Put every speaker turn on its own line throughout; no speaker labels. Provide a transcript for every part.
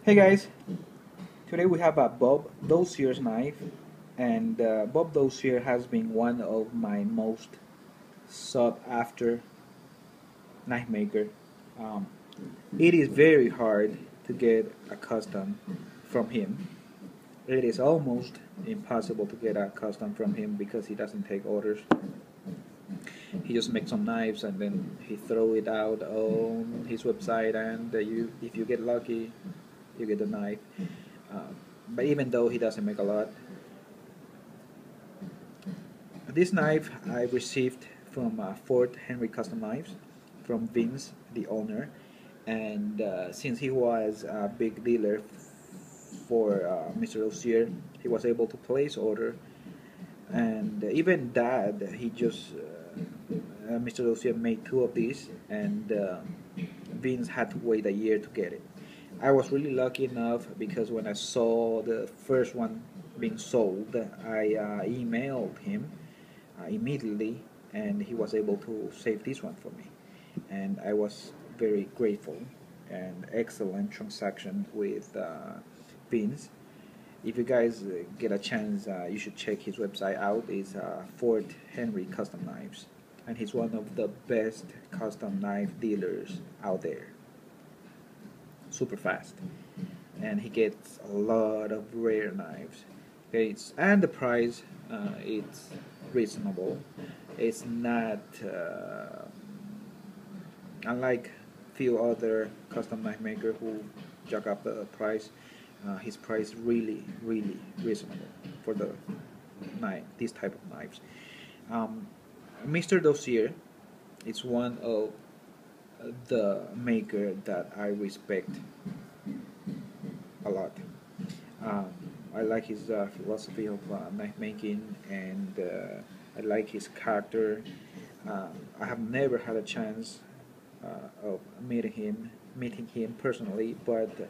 Hey guys, today we have a Bob Dozier's knife, and Bob Dozier has been one of my most sought after knife maker. Um, it is very hard to get a custom from him. It is almost impossible to get a custom from him because he doesn't take orders. He just makes some knives and then he throw it out on his website, and if you get lucky, you get the knife. Uh, but even though he doesn't make a lot, this knife I received from Fort Henry Custom Knives from Vince, the owner, and since he was a big dealer for Mr. Dozier, he was able to place order, and even that he just Mr. Dozier made two of these, and Vince had to wait a year to get it. I was really lucky enough because when I saw the first one being sold, I emailed him immediately, and he was able to save this one for me. And I was very grateful, and excellent transaction with Vince. If you guys get a chance, you should check his website out. It's Fort Henry Custom Knives, and he's one of the best custom knife dealers out there. Super fast, and he gets a lot of rare knives. Okay, and the price, it's reasonable. It's not unlike few other custom knife maker who jack up the price. His price really reasonable for the knife, this type of knives. Um, Mr. Dozier is one of the maker that I respect a lot. Um, I like his philosophy of knife making, and I like his character. I have never had a chance of meeting him personally, but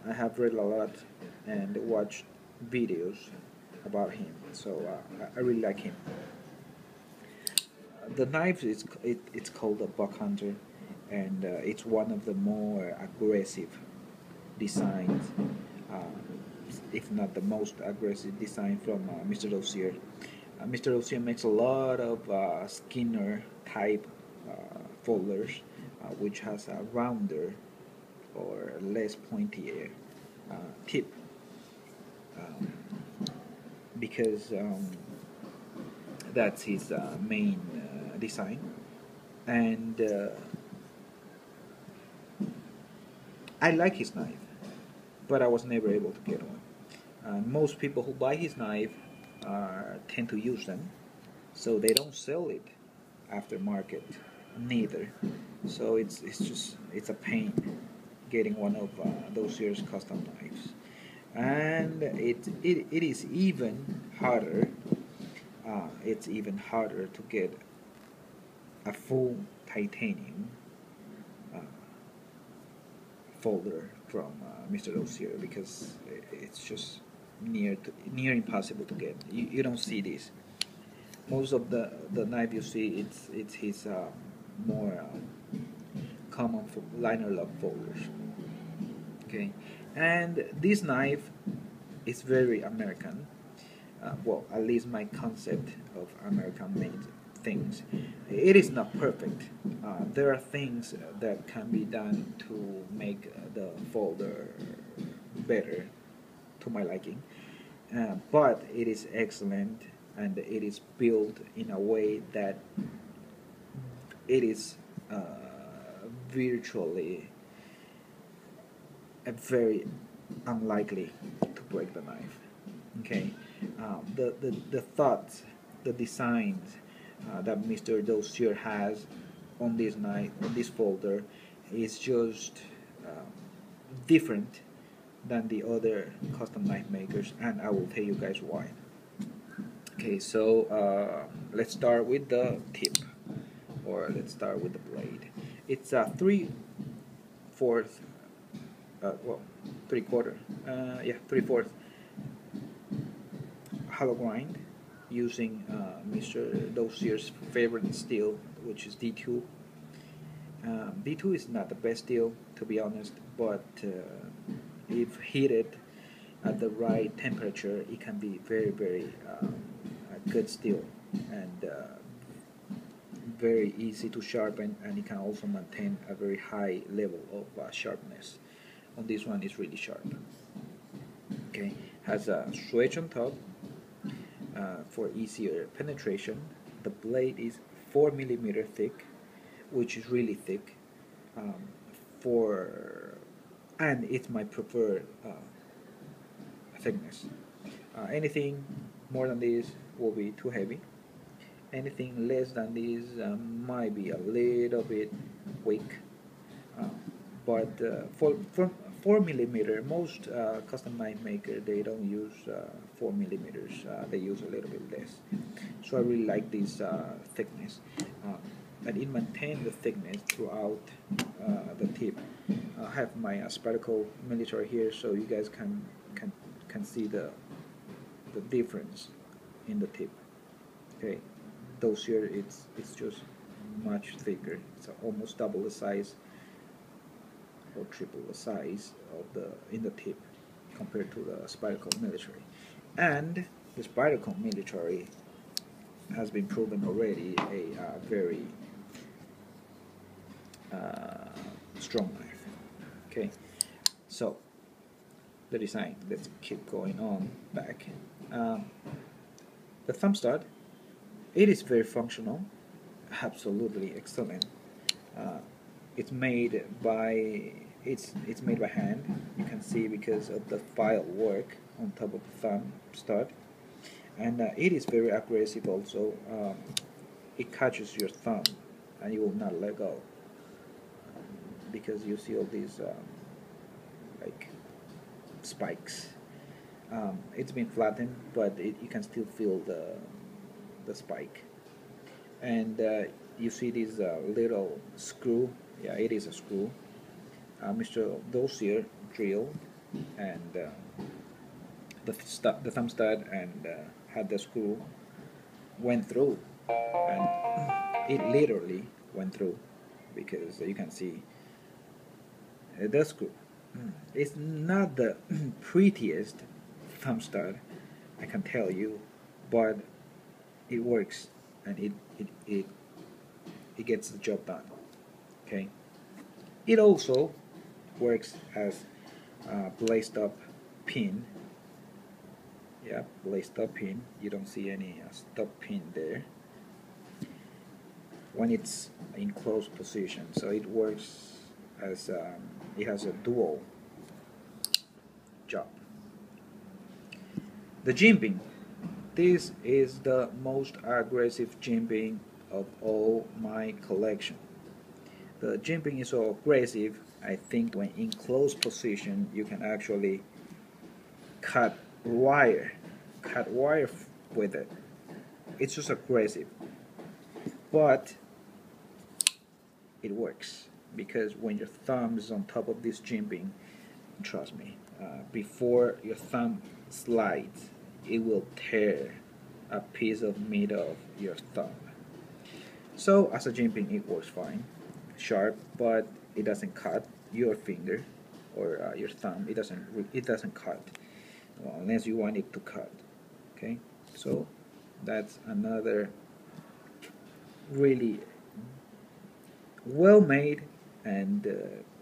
I have read a lot and watched videos about him. So I really like him. The knife it's called a Buckhunter, and it's one of the more aggressive designs, uh, if not the most aggressive design from Mr. Dozier. Mr. Dozier makes a lot of Skinner type folders, which has a rounder or less pointy tip, um, because that's his main design. And I like his knife, but I was never able to get one. Most people who buy his knife tend to use them, so they don't sell it aftermarket neither. So it's a pain getting one of those years custom knives, and it is even harder. It's even harder to get a full titanium uh, folder from Mr. Dozier, because it's just near impossible to get. You don't see this. Most of the knife you see, it's his more common liner lock folders. Okay, and this knife is very American. Well, at least my concept of American made things. It is not perfect. There are things that can be done to make the folder better to my liking, but it is excellent, and it is built in a way that it is virtually very unlikely to break the knife. Okay, the thoughts, the designs that Mr. Dozier has on this knife, on this folder, is just different than the other custom knife makers, and I will tell you guys why. Okay, so let's start with the tip, or let's start with the blade. It's a 3/4, well, 3/4, yeah, 3/4 hollow grind using Mr. Dozier's favorite steel, which is D2. D2 is not the best steel, to be honest, but if heated at the right temperature, it can be very, very good steel, and very easy to sharpen, and it can also maintain a very high level of sharpness. On this one, is really sharp. Okay, has a switch on top for easier penetration. The blade is 4 millimeter thick, which is really thick. Um, for and it's my preferred thickness. Anything more than this will be too heavy. Anything less than this might be a little bit weak. Uh, but for 4 millimeter, most custom knife maker, they don't use 4 millimeters. They use a little bit less. So I really like this thickness, and it maintains the thickness throughout the tip. I have my Spartacle military here, so you guys can see the difference in the tip. Okay, Dozier, it's just much thicker. It's almost double the size or triple the size of the in the tip compared to the Spyderco military. And the Spyderco military has been proven already a very strong knife. Okay, so the design. Let's keep going on back. The thumb stud. It is very functional, absolutely excellent. Uh, it's made by it's made by hand. You can see because of the file work on top of the thumb stud, and it is very aggressive. Also, it catches your thumb, and you will not let go because you see all these like spikes. It's been flattened, but you can still feel the spike, and you see this little screw. Yeah, it is a screw. Mr. Dozier drill, and the thumb stud, and had the screw went through, and it literally went through because you can see the screw. It's not the prettiest thumb stud, I can tell you, but it works, and it gets the job done. Okay, it also works as a blazed up pin. Yeah, blazed up pin. You don't see any stop pin there when it's in closed position, so it works as it has a dual job. The Jinping. This is the most aggressive Jinping of all my collection. The Jinping is so aggressive, I think when in closed position you can actually cut wire with it. It's just aggressive, but it works because when your thumb is on top of this Jinping, trust me, before your thumb slides, it will tear a piece of meat off your thumb. So as a Jinping, it works fine, sharp, but it doesn't cut your finger or your thumb. It doesn't cut, well, unless you want it to cut. Okay, so that's another really well made and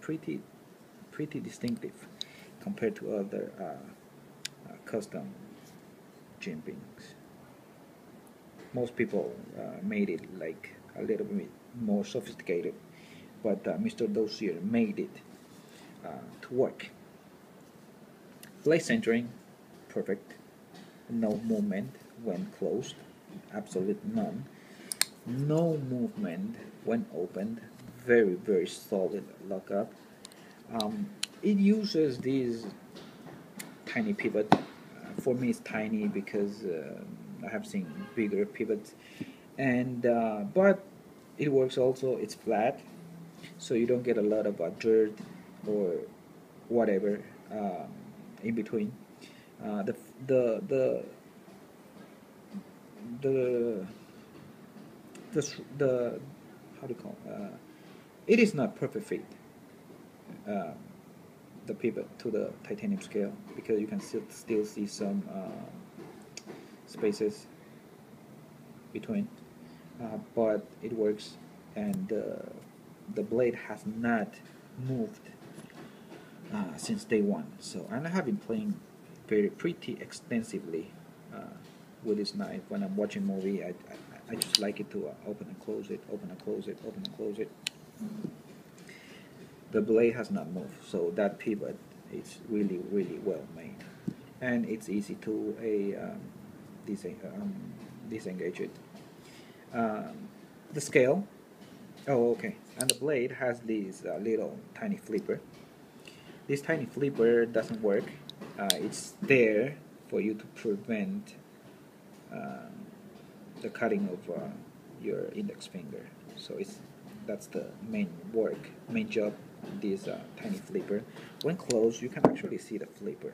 pretty distinctive compared to other custom Jinpings. Most people made it like a little bit more sophisticated, but Mr. Dozier made it to work. Blade centering, perfect. No movement when closed, absolute none. No movement when opened, very solid lockup. It uses these tiny pivot. For me, it's tiny because I have seen bigger pivots, and but it works also. It's flat, so you don't get a lot of dirt or whatever in between. The the the the the how do you call it? It is not perfect fit. Uh, the pivot to the titanium scale, because you can still see some spaces between, but it works, and the blade has not moved since day one. So, and I have been playing pretty extensively with this knife. When I'm watching movie, I just like it to open and close it, open and close it, open and close it. The blade has not moved, so that pivot is really well made, and it's easy to disengage it. The scale, oh okay, and the blade has this little tiny flipper. This tiny flipper doesn't work. It's there for you to prevent uh, the cutting of your index finger. So that's the main job. This tiny flipper. When closed, you can actually see the flipper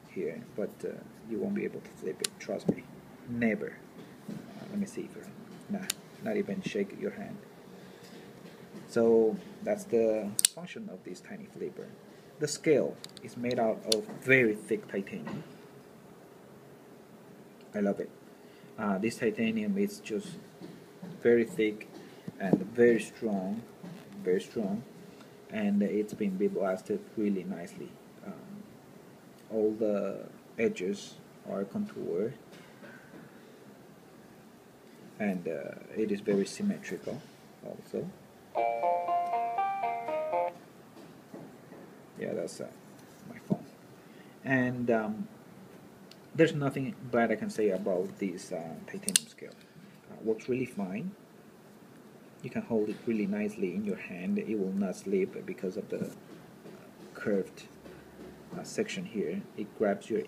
here, but you won't be able to flip it. Trust me, never. Let me see if not even shake your hand. So that's the function of this tiny flipper. The scale is made out of very thick titanium. I love it. This titanium is just very thick and very strong, and it's been blasted really nicely. All the edges are contoured, and it is very symmetrical also. Yeah, that's my phone. And there's nothing bad I can say about this titanium scale. Works really fine. You can hold it really nicely in your hand. It will not slip because of the curved section here. It grabs your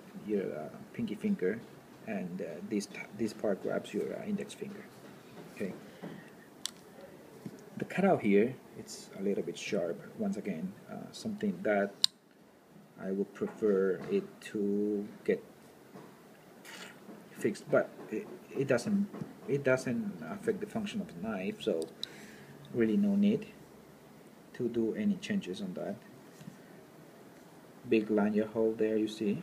pinky finger, and this part grabs your index finger. Okay. The cutout here, it's a little bit sharp. Once again, something that I would prefer it to get fixed, but it doesn't affect the function of the knife, so really no need to do any changes on that. Big lanyard hole there, you see,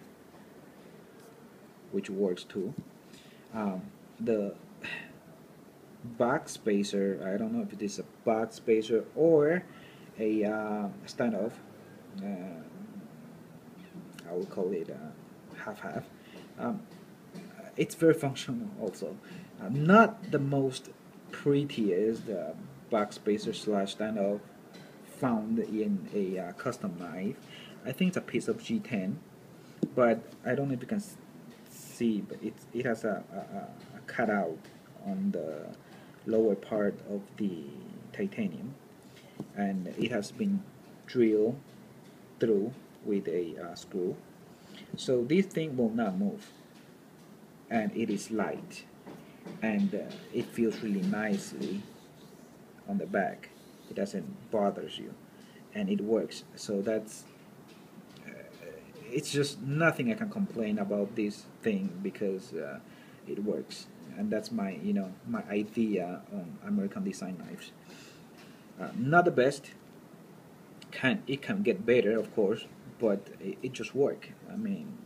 which works too. The back spacer, I don't know if it is a back spacer or a standoff. I will call it half-half. It's very functional also. Not the most prettiest back spacer slash standoff found in a custom knife. I think it's a piece of G10, but I don't know if you can see, but it has a cutout on the lower part of the titanium, and it has been drilled through with a screw, so this thing will not move, and it is light, and it feels really nicely on the back. It doesn't bother you, and it works. So that's it's just nothing I can complain about this thing, because it works, and that's my my idea on American design knives. Not the best. It can get better, of course, but it just works. I mean,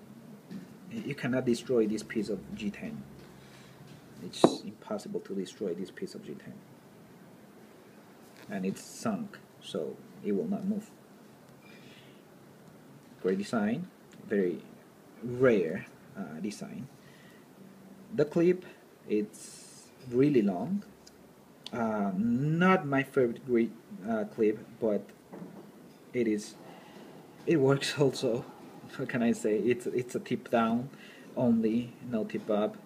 you cannot destroy this piece of G10. It's impossible to destroy this piece of G10, and it's sunk, so it will not move. Great design, very rare design. The clip, it's really long. Not my favorite clip, but it works also. What can I say? It's a tip down only, no tip up.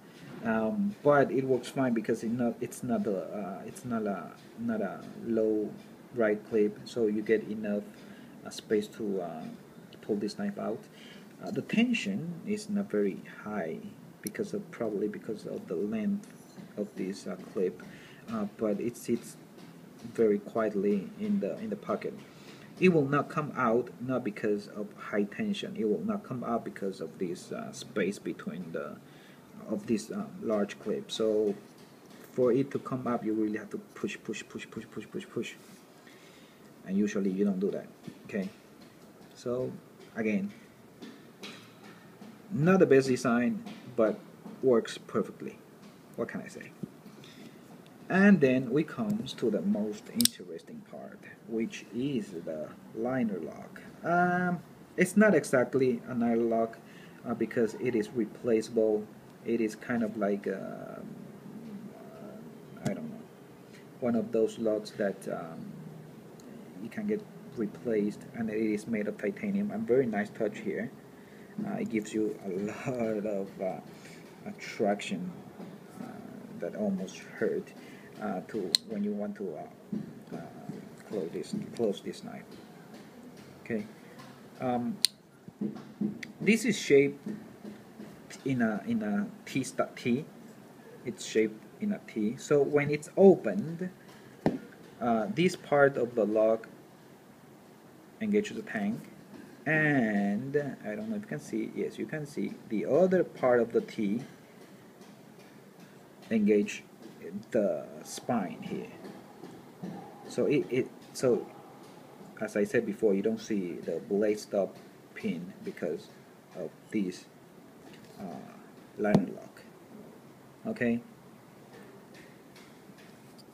But it works fine because it's not a low right clip, so you get enough space to pull this knife out. The tension is not very high probably because of the length of this clip, but it sits very quietly in the pocket. It will not come out, not because of high tension. It will not come out because of this space between this large clip. So for it to come up, you really have to push, and usually you don't do that. Okay, So again, not the best design, but works perfectly. What can I say? And then we comes to the most interesting part, which is the liner lock. It's not exactly a liner lock because it is replaceable. It is kind of like I don't know, one of those locks that you can get replaced, and it is made of titanium. And very nice touch here. It gives you a lot of attraction that almost hurt to when you want to close this knife. Okay, um, this is shaped in a T. It's shaped in a T. So when it's opened, this part of the lock engages the tank, and I don't know if you can see. Yes, you can see the other part of the T engage the spine here. So so as I said before, you don't see the blade stop pin because of this liner lock. Okay,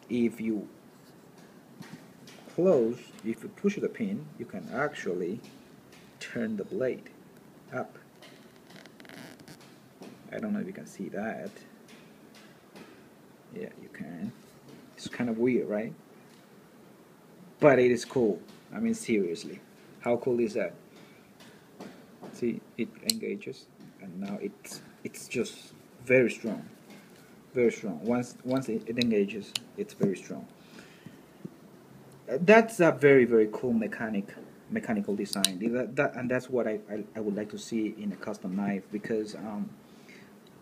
if you if you push the pin, you can actually turn the blade up. I don't know if you can see that. Yeah, you can. It's kind of weird, right? But it is cool. I mean, seriously, how cool is that? See, it engages, and now it's just very strong, very strong. Once it engages, it's very strong. That's a very cool mechanical design. And that's what I would like to see in a custom knife, because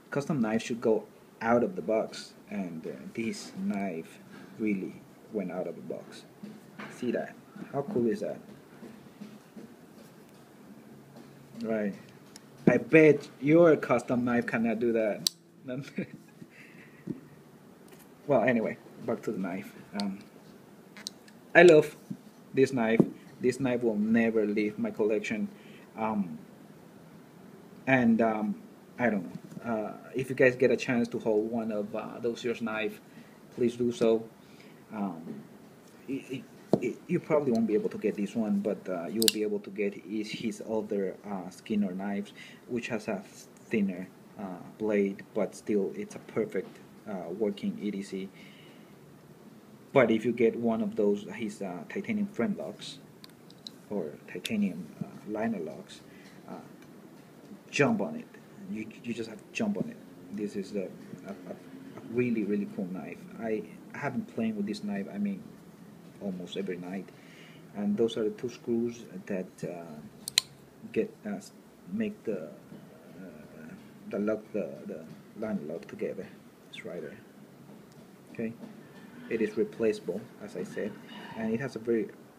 custom knives should go out of the box, and this knife really went out of the box. See that? How cool is that? Right. I bet your custom knife cannot do that. Well, anyway, back to the knife. I love this knife. This knife will never leave my collection. Um, and I don't know. If you guys get a chance to hold one of Dozier's knife, please do so. Um, you probably won't be able to get this one, but you'll be able to get his other Skinner knives, which has a thinner blade, but still it's a perfect working EDC. But if you get one of those, his titanium frame locks or titanium liner locks, uh, jump on it. You just have to jump on it. This is a really cool knife. I have been playing with this knife, I mean, almost every night. And those are the two screws that make the lock, the liner lock together. It's right there. Okay. It is replaceable, as I said, and it has a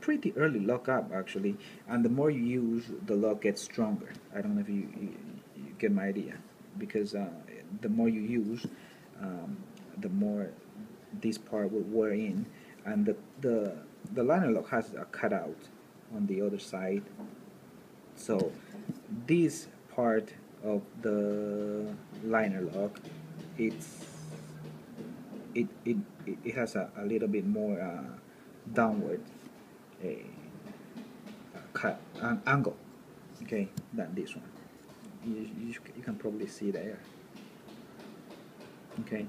pretty early lock up actually. And the more you use, the lock gets stronger. I don't know if you get my idea, because the more you use, the more this part will wear in, and the liner lock has a cutout on the other side. So this part of the liner lock, it's it it, it has a little bit more downward cut angle, okay, than this one. You can probably see there. Okay.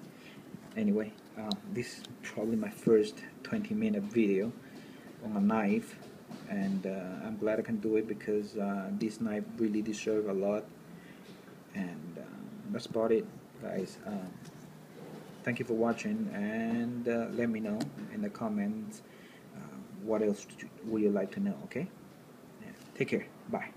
Anyway, this is probably my first 20-minute video on a knife, and I'm glad I can do it, because this knife really deserves a lot. And that's about it, guys. Thank you for watching, and let me know in the comments what else would you like to know. Okay, yeah. Take care. Bye.